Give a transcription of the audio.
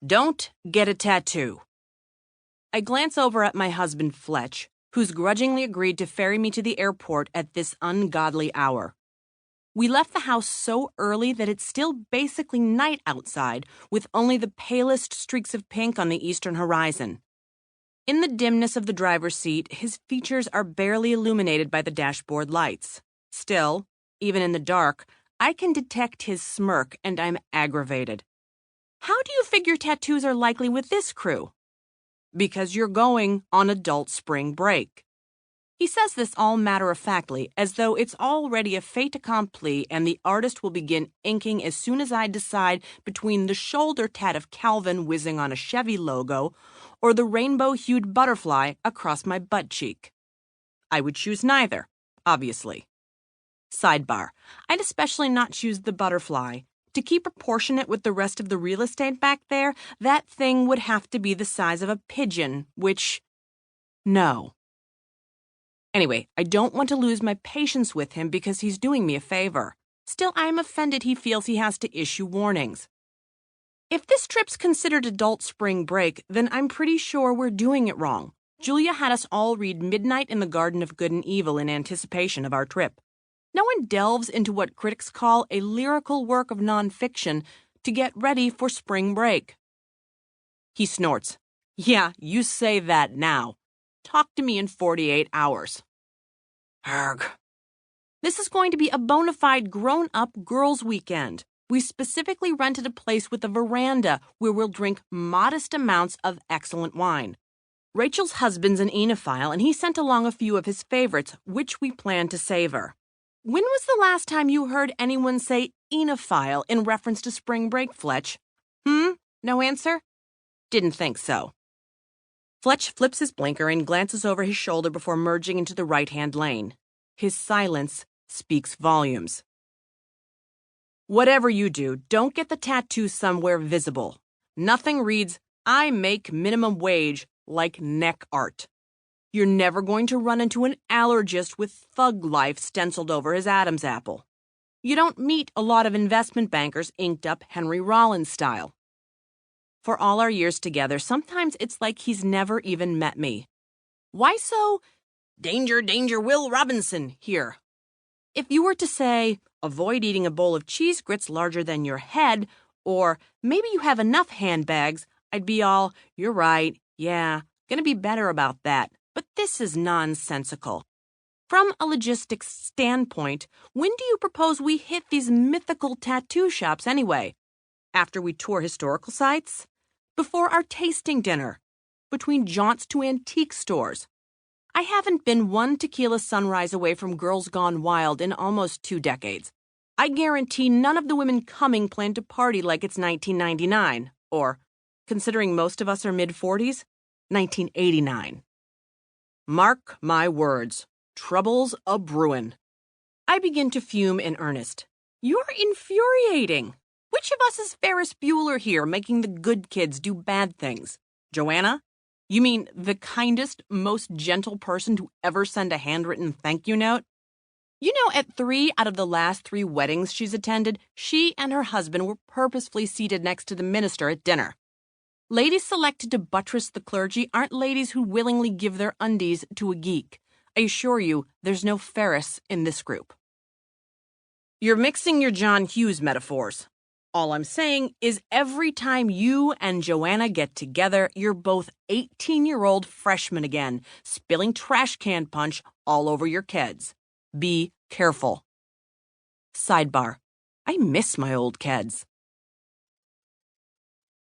Don't get a tattoo. I glance over at my husband, Fletch, who's grudgingly agreed to ferry me to the airport at this ungodly hour. We left the house so early that it's still basically night outside, with only the palest streaks of pink on the eastern horizon. In the dimness of the driver's seat, his features are barely illuminated by the dashboard lights. Still, even in the dark, I can detect his smirk, and I'm aggravated. How do you figure tattoos are likely with this crew? Because you're going on adult spring break. He says this all matter-of-factly, as though it's already a fait accompli and the artist will begin inking as soon as I decide between the shoulder tat of Calvin whizzing on a Chevy logo or the rainbow-hued butterfly across my butt cheek. I would choose neither, obviously. Sidebar, I'd especially not choose the butterfly. To keep proportionate with the rest of the real estate back there, that thing would have to be the size of a pigeon, which... no. Anyway, I don't want to lose my patience with him because he's doing me a favor. Still, I'm offended he feels he has to issue warnings. If this trip's considered adult spring break, then I'm pretty sure we're doing it wrong. Julia had us all read Midnight in the Garden of Good and Evil in anticipation of our trip. No one delves into what critics call a lyrical work of nonfiction to get ready for spring break. He snorts. Yeah, you say that now. Talk to me in 48 hours. Arg. This is going to be a bona fide grown-up girls' weekend. We specifically rented a place with a veranda where we'll drink modest amounts of excellent wine. Rachel's husband's an enophile, and he sent along a few of his favorites, which we plan to savor. When was the last time you heard anyone say enophile in reference to spring break, Fletch? No answer? Didn't think so. Fletch flips his blinker and glances over his shoulder before merging into the right-hand lane. His silence speaks volumes. Whatever you do, don't get the tattoo somewhere visible. Nothing reads, I make minimum wage, like neck art. You're never going to run into an allergist with thug life stenciled over his Adam's apple. You don't meet a lot of investment bankers inked up Henry Rollins style. For all our years together, sometimes it's like he's never even met me. Why so, danger, danger, Will Robinson here? If you were to say, avoid eating a bowl of cheese grits larger than your head, or maybe you have enough handbags, I'd be all, you're right, yeah, gonna be better about that. But this is nonsensical. From a logistics standpoint, when do you propose we hit these mythical tattoo shops anyway? After we tour historical sites? Before our tasting dinner? Between jaunts to antique stores? I haven't been one tequila sunrise away from Girls Gone Wild in almost 2 decades. I guarantee none of the women coming plan to party like it's 1999, or, considering most of us are mid-40s, 1989. Mark my words, trouble's a-brewin'. I begin to fume in earnest. You're infuriating. Which of us is Ferris Bueller here making the good kids do bad things? Joanna? You mean the kindest, most gentle person to ever send a handwritten thank you note? You know, at 3 out of the last 3 weddings she's attended, she and her husband were purposefully seated next to the minister at dinner. Ladies selected to buttress the clergy aren't ladies who willingly give their undies to a geek. I assure you, there's no Ferris in this group. You're mixing your John Hughes metaphors. All I'm saying is every time you and Joanna get together, you're both 18-year-old freshmen again, spilling trash can punch all over your kids. Be careful. Sidebar. I miss my old kids.